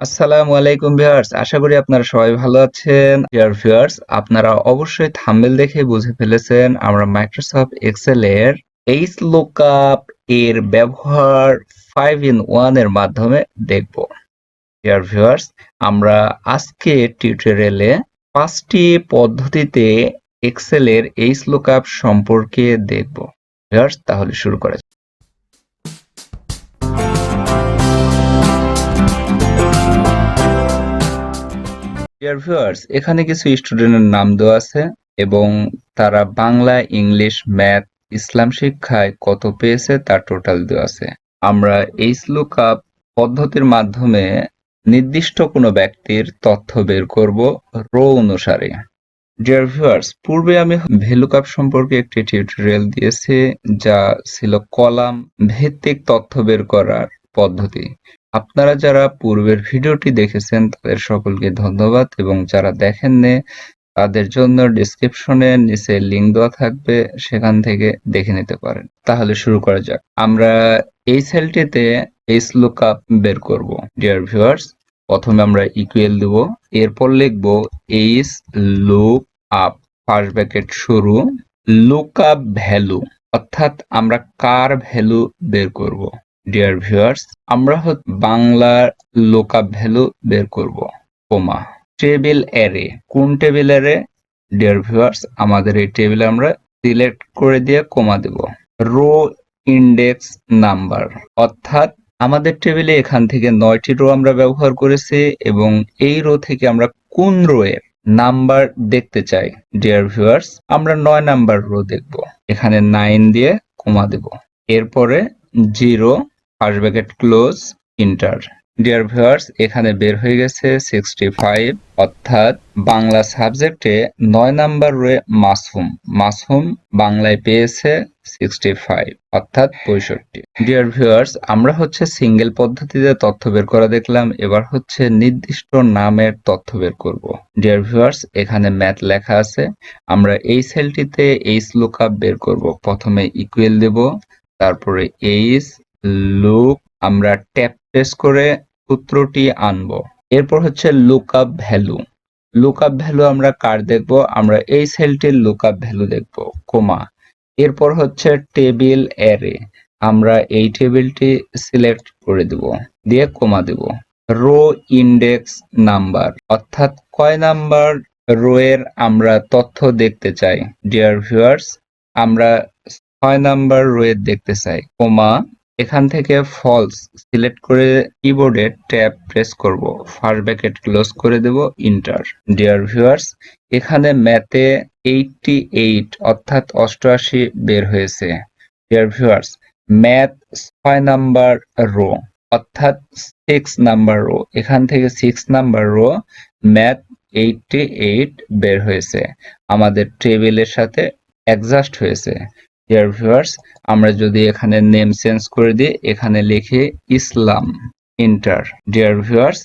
আসসালামু আলাইকুম ভিউয়ার্স, আশা করি আপনারা সবাই ভালো আছেন। ডিয়ার ভিউয়ার্স, আপনারা অবশ্যই থাম্বনেল দেখে বুঝে ফেলেছেন আমরা মাইক্রোসফট এক্সেল এর HLOOKUP এর ব্যবহার 5 in 1 এর মাধ্যমে দেখব। ডিয়ার ভিউয়ার্স, আমরা আজকে টিউটোরিয়ালে 5টি পদ্ধতিতে এক্সেল এর HLOOKUP সম্পর্কে দেখব। ভিউয়ার্স, তাহলে শুরু করা যাক। ডিয়ার ভিউয়ার্স, এখানে কিছু স্টুডেন্টের নাম দেওয়া আছে এবং তারা বাংলা, ইংলিশ, ম্যাথ, ইসলাম শিক্ষায় কত পেয়েছে তার টোটাল দেওয়া আছে। আমরা HLOOKUP পদ্ধতির মাধ্যমে নির্দিষ্ট কোনো ব্যক্তির তথ্য বের করব রো অনুসারে। ডিয়ার ভিউয়ার্স, পূর্বে আমি VLOOKUP সম্পর্কে একটি টিউটোরিয়াল দিয়েছি যা ছিল কলাম ভিত্তিক তথ্য বের করার পদ্ধতি। আপনারা যারা পূর্বের ভিডিওটি দেখেছেন তাদের সকলকে ধন্যবাদ এবং যারা দেখেননি তাদের জন্য ডেসক্রিপশনে নিচে লিংক দেওয়া থাকবে, সেখান থেকে দেখে নিতে পারেন। তাহলে শুরু করা যাক। আমরা এই সেলটিতে HLOOKUP বের করব। ডিয়ার ভিউয়ার্স, প্রথমে আমরা ইকুয়াল দেব, এরপর লিখব HLOOKUP ফার্স্ট ব্র্যাকেট শুরু লুকআপ ভ্যালু, অর্থাৎ আমরা কার ভ্যালু বের করব। ডিয়ার ভিউয়ার্স, আমরা বাংলার লুকআপ ভ্যালু বের করব, কমা টেবিল অ্যারে। কোন টেবিল অ্যারে? ডিয়ার ভিউয়ার্স, আমাদের এই টেবিলে আমরা সিলেক্ট করে দিয়ে কমা দেব। রো ইন্ডেক্স নাম্বার, অর্থাৎ আমাদের টেবিলে এখান থেকে 9টি রো আমরা ব্যবহার করেছি এবং এই রো থেকে আমরা কোন রো এর নাম্বার দেখতে চাই। ডিয়ার ভিউয়ার্স, আমরা 9 নাম্বার রো দেখব, এখানে 9 দিয়ে কমা দেব, এরপরে 0 first bracket close inter. Dear viewers, এখানে বের হয়ে গেছে 65, অর্থাৎ বাংলা সাবজেক্টে 9 নাম্বার রোয়ে মাসুম বাংলায় পেয়েছে 65, অর্থাৎ 65। ডিয়ার ভিউয়ার্স, আমরা সিঙ্গেল পদ্ধতিতে তথ্য বের করা দেখলাম, এবার নির্দিষ্ট নামের তথ্য বের করব। ডিয়ার ভিউয়ার্স, এখানে ম্যাথ লেখা আছে, আমরা এই সেলটিতে HLOOKUP বের করব। প্রথমে ইকুয়াল দেব, তারপরে HLOOK, আমরা ট্যাব প্রেস করে সূত্রটি আনব। এরপর লুকআপ ভ্যালু। লুকআপ ভ্যালু আমরা কার দেখব? আমরা এই সেলটির লুকআপ ভ্যালু দেখব, কমা। এরপর টেবিল অ্যারে, আমরা এই টেবিলটি সিলেক্ট করে দেব, দিয়ে কমা দেব। রো ইন্ডেক্স নাম্বার, অর্থাৎ কয় নাম্বার রো এর আমরা তথ্য দেখতে চাই। ডিয়ার ভিউয়ার্স, আমরা 6 নাম্বার রো এর দেখতে চাই, কমা। এখান থেকে ফলস সিলেক্ট করে কিবোর্ডে ট্যাব প্রেস করব, ফার্স্ট ব্র্যাকেট ক্লোজ করে দেব, ইন্টার। ডিয়ার ভিউয়ার্স, এখানে ম্যাথে 88 অর্থাৎ 88 বের হয়েছে। Dear viewers, math 6 number rho, অর্থাৎ 6 নাম্বার রো, এখান থেকে 6 নাম্বার রো ম্যাথ 88 বের হয়েছে, আমাদের টেবিলের সাথে অ্যাডজাস্ট হয়েছে। ডিয়ার ভিউয়ার্স, আমরা যদি এখানে নেম চেঞ্জ করে দিই, এখানে লিখি ইসলাম, ইন্টার। ডিয়ার ভিউয়ার্স,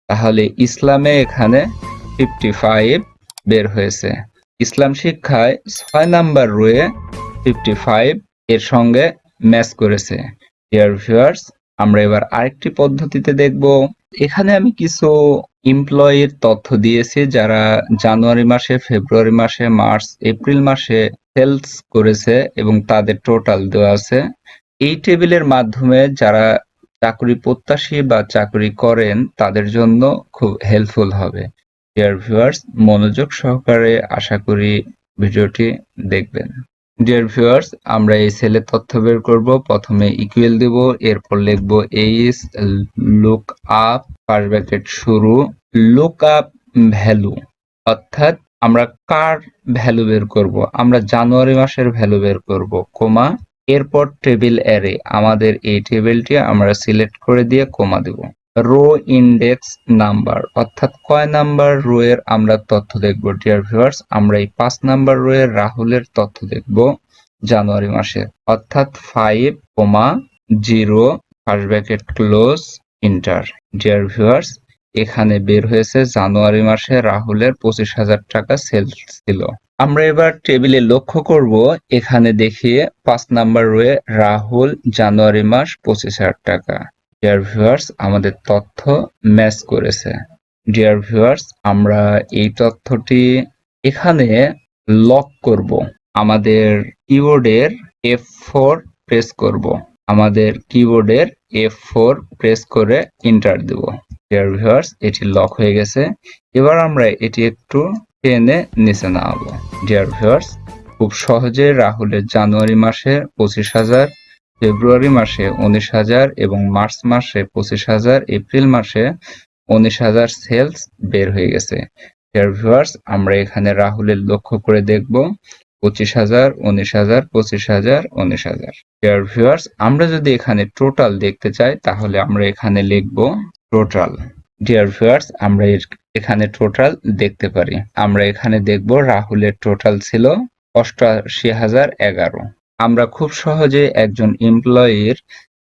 তাহলে ইসলামে এখানে 55 বের হয়েছে। ইসলাম শিক্ষায় 6 নাম্বার রোয়ে 55 এর সঙ্গে ম্যাচ করেছে। ডিয়ার ভিউয়ার্স, আমরা এবার আরেকটি পদ্ধতিতে দেখব। এখানে আমি কিছু এমপ্লয়ির তথ্য দিয়েছি যারা জানুয়ারি মাসে, ফেব্রুয়ারি মাসে, মার্চ, এপ্রিল মাসে সেলস করেছে এবং তাদের টোটাল দেওয়া আছে। এই টেবিলের মাধ্যমে যারা চাকরি প্রত্যাশী বা চাকরি করেন তাদের জন্য খুব হেল্পফুল হবে। ডিয়ার ভিউয়ার্স, মনোযোগ সহকারে আশা করি ভিডিওটি দেখবেন। ডিয়ার ভিউয়ার্স, আমরা এই সেলের তথ্য বের করব। প্রথমে ইকুয়াল দেব, এরপর লিখব HLOOKUP ফার্স্ট ব্র্যাকেট শুরু লুকআপ ভ্যালু, অর্থাৎ আমরা কার ভ্যালু বের করব? আমরা জানুয়ারি মাসের ভ্যালু বের করব, কমা। এরপর টেবিল অ্যারে, আমাদের এই টেবিলটি আমরা সিলেক্ট করে দিয়ে কমা দেব। রো ইন্ডেক্স নাম্বার, অর্থাৎ কয় নাম্বার রো এর আমরা তথ্য দেখব। ডিয়ার ভিউয়ার্স, আমরা এই 5 নাম্বার রো এর রাহুলের তথ্য দেখব জানুয়ারি মাসের, অর্থাৎ 5,0 first bracket close inter. Dear viewers, এখানে বের হয়েছে জানুয়ারি মাসে রাহুলের 25,000 টাকা সেলস ছিল। আমরা এবার টেবিলে লক্ষ্য করব, এখানে দেখিয়ে 5 নাম্বার রোয়ে রাহুল জানুয়ারি মাস 25,000 টাকা। ডিয়ার ভিউয়ার্স, আমাদের তথ্য ম্যাচ করেছে। ডিয়ার ভিউয়ার্স, আমরা এই তথ্যটি এখানে লক করব। আমাদের কিবোর্ডের F4 প্রেস করব। আমাদের কিবোর্ডের F4 প্রেস করে এন্টার দেব। ডিয়ার ভিউয়ার্স, এটি লক হয়ে গেছে। এবার আমরা এটি একটু টেনে নিচে নামাবো। ডিয়ার ভিউয়ার্স, খুব সহজে রাহুলের জানুয়ারি মাসে 25,000, ফেব্রুয়ারি মাসে 19,000 এবং মার্চ মাসে 25,000, এপ্রিল মাসে 19,000 সেলস বের হয়ে গেছে। ডিয়ার ভিউয়ার্স, আমরা এখানে রাহুলের লক্ষ্য করে দেখব 25,000, 19,000, 25,000, 19,000। ডিয়ার ভিউয়ার্স, আমরা যদি এখানে টোটাল দেখতে চাই তাহলে আমরা এখানে লিখব টোটাল। ডিয়ার ভিউয়ার্স, আমরা এখানে টোটাল দেখতে পারি। আমরা এখানে দেখব রাহুলের টোটাল ছিল 88,011। আমরা খুব সহজে একজন এমপ্লয়ির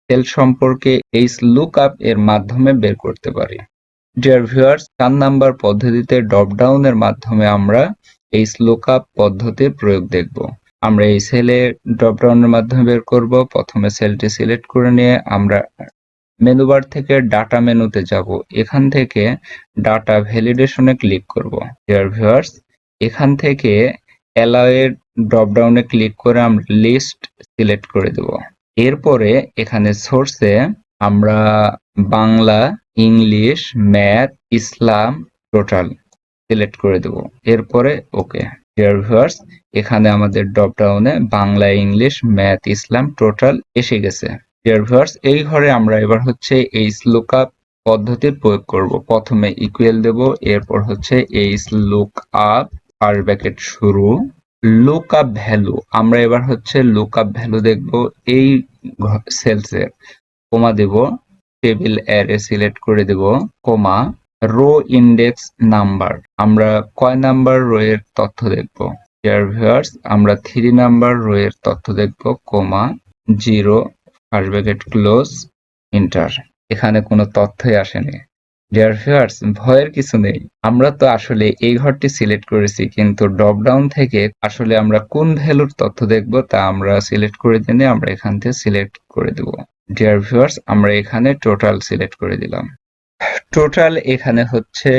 সেল সম্পর্কে HLOOKUP এর মাধ্যমে বের করতে পারি। ডিয়ার ভিউয়ার্স, 4 নাম্বার পদ্ধতিতে ড্রপডাউনের মাধ্যমে আমরা HLOOKUP পদ্ধতির প্রয়োগ দেখব। আমরা এই সেলের ড্রপডাউনের মাধ্যমে বের করব। প্রথমে সেলটি সিলেক্ট করে নিয়ে আমরা মেনু বার থেকে ডাটা মেনুতে যাব। এখান থেকে ডাটা ভ্যালিডেশনে ক্লিক করব। ডিয়ার ভিউয়ার্স, এখান থেকে অ্যালাউ এর ড্রপডাউনে ক্লিক করে আমরা লিস্ট সিলেক্ট করে দেব। এরপরে এখানে সোর্সে আমরা বাংলা, ইংলিশ, ম্যাথ, ইসলাম, টোটাল সিলেক্ট করে দেব। এরপরে ওকে। ডিয়ার ভিউয়ার্স, এখানে আমাদের ড্রপডাউনে বাংলা, ইংলিশ, ম্যাথ, ইসলাম, টোটাল এসে গেছে। ডিয়ার ভিউয়ার্স, এই ঘরে আমরা এবার হচ্ছে HLOOKUP পদ্ধতির প্রয়োগ করব। প্রথমে ইকুয়াল দেব, এরপর হচ্ছে HLOOKUP আর ব্র্যাকেট শুরু লুকআপ ভ্যালু। আমরা এবার হচ্ছে লুকআপ ভ্যালু দেখব এই সেলসের। কমা দেব, টেবিল অ্যারে সিলেক্ট করে দেব, কমা রো ইন্ডেক্স নাম্বার। আমরা কয় নাম্বার রো এর তথ্য দেখব? ডিয়ার ভিউয়ার্স, আমরা 3 নাম্বার রো এর তথ্য দেখব, কমা 0 ফার্স্ট ব্র্যাকেট ক্লোজ এন্টার। এখানে কোনো তথ্যই আসেনি। ডিয়ার ভিউয়ার্স, ভয়ের কিছু নেই। আমরা তো আসলে এই ঘরটি সিলেক্ট করেছি, কিন্তু ড্রপ ডাউন থেকে আসলে আমরা কোন ভ্যালুর তথ্য দেখব তা আমরা সিলেক্ট করে দিলে আমরা এখান থেকে সিলেক্ট করে দেব। ডিয়ার ভিউয়ার্স, আমরা এখানে টোটাল সিলেক্ট করে দিলাম। টোটাল এখানে হচ্ছে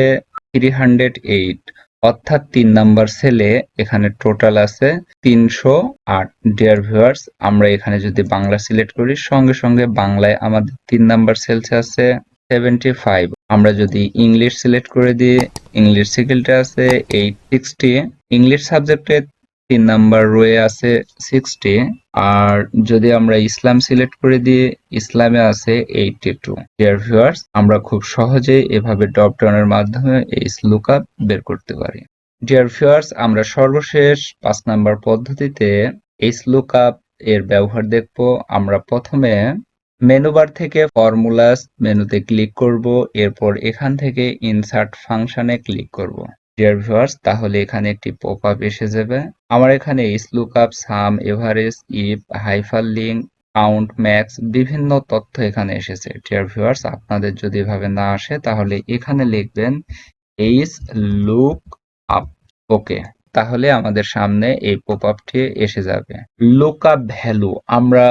308, অর্থাৎ 3 নাম্বার সেলে এখানে টোটাল আছে 308। ডিয়ার ভিউয়ার্স, আমরা এখানে যদি বাংলা সিলেক্ট করি, সঙ্গে সঙ্গে বাংলায় আমাদের 3 নাম্বার সেলসে আছে 75। আমরা যদি ইংলিশ সিলেক্ট করে দিই, ইংলিশ সিকেলটা আছে 860। ইংলিশ সাবজেক্টে 3 নাম্বার রোয়ে আছে 60। আর যদি আমরা ইসলাম সিলেক্ট করে দিই, ইসলামে আছে 82। ডিয়ার ভিউয়ার্স, আমরা খুব সহজেই এভাবে ড্রপ ডাউনের মাধ্যমে এই লুকআপ বের করতে পারি। ডিয়ার ভিউয়ার্স, আমরা সর্বশেষ 5 নাম্বার পদ্ধতিতে এই লুকআপ এর ব্যবহার দেখব। আমরা প্রথমে মেনু বার থেকে ফর্মুলাস মেনুতে ক্লিক করব, এরপর এখান থেকে ইনসার্ট ফাংশনে ক্লিক করব। ডিয়ার ভিউয়ার্স, তাহলে এখানে একটি পপআপ এসে যাবে। আমার এখানে HLOOKUP, some, average, if, hyperlink, count, max বিভিন্ন তথ্য এখানে এসেছে। ডিয়ার ভিউয়ার্স, আপনাদের যদি এভাবে না আসে তাহলে এখানে লিখবেন HLOOKUP। ওকে, তাহলে আমাদের সামনে এই পপআপটি এসে যাবে। লুকআপ ভ্যালু, আমরা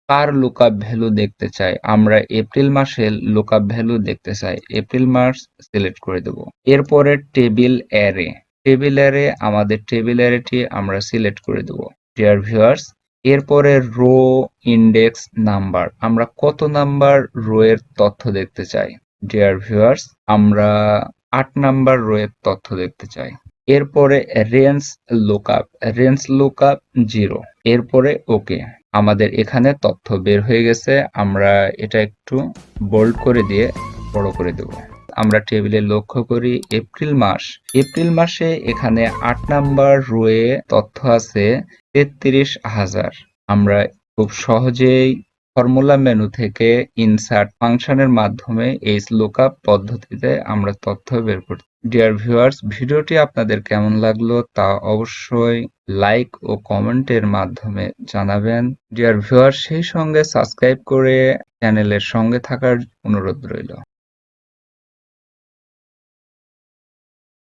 কার লুকআপ ভ্যালু দেখতে চাই? আমরা এপ্রিল মাসের লুকআপ ভ্যালু দেখতে চাই। এপ্রিল মাস সিলেক্ট করে দেব। এরপরে টেবিল অ্যারে, টেবিল অ্যারে আমাদের টেবিল অ্যারেটি আমরা সিলেক্ট করে দেব। ডিয়ার ভিউয়ার্স, এরপরে রো ইন্ডেক্স নাম্বার, আমরা কত নাম্বার রো এর তথ্য দেখতে চাই? ডিয়ার ভিউয়ার্স, আমরা 8 নাম্বার রো এর তথ্য দেখতে চাই। এরপরে রেঞ্জ লুকআপ, রেঞ্জ লুকআপ 0। এরপরে ওকে। আমাদের এখানে তথ্য বের হয়ে গেছে। আমরা এটা একটু বোল্ড করে দিয়ে বড় করে দেব। আমরা টেবিলে লক্ষ্য করি এপ্রিল মাস। এপ্রিল মাসে এখানে 8 নাম্বার রোয়ে তথ্য আছে 33,000। আমরা খুব সহজেই ফর্মুলা মেনু থেকে ইনসার্ট ফাংশনের মাধ্যমে HLOOKUP পদ্ধতিতে আমরা তথ্য বের করতে। ডিয়ার ভিউয়ার্স, ভিডিওটি আপনাদের কেমন লাগলো তা অবশ্যই লাইক ও কমেন্টের মাধ্যমে জানাবেন। ডিয়ার ভিউয়ার্স, সেই সঙ্গে সাবস্ক্রাইব করে চ্যানেলের সঙ্গে থাকার অনুরোধ রইল।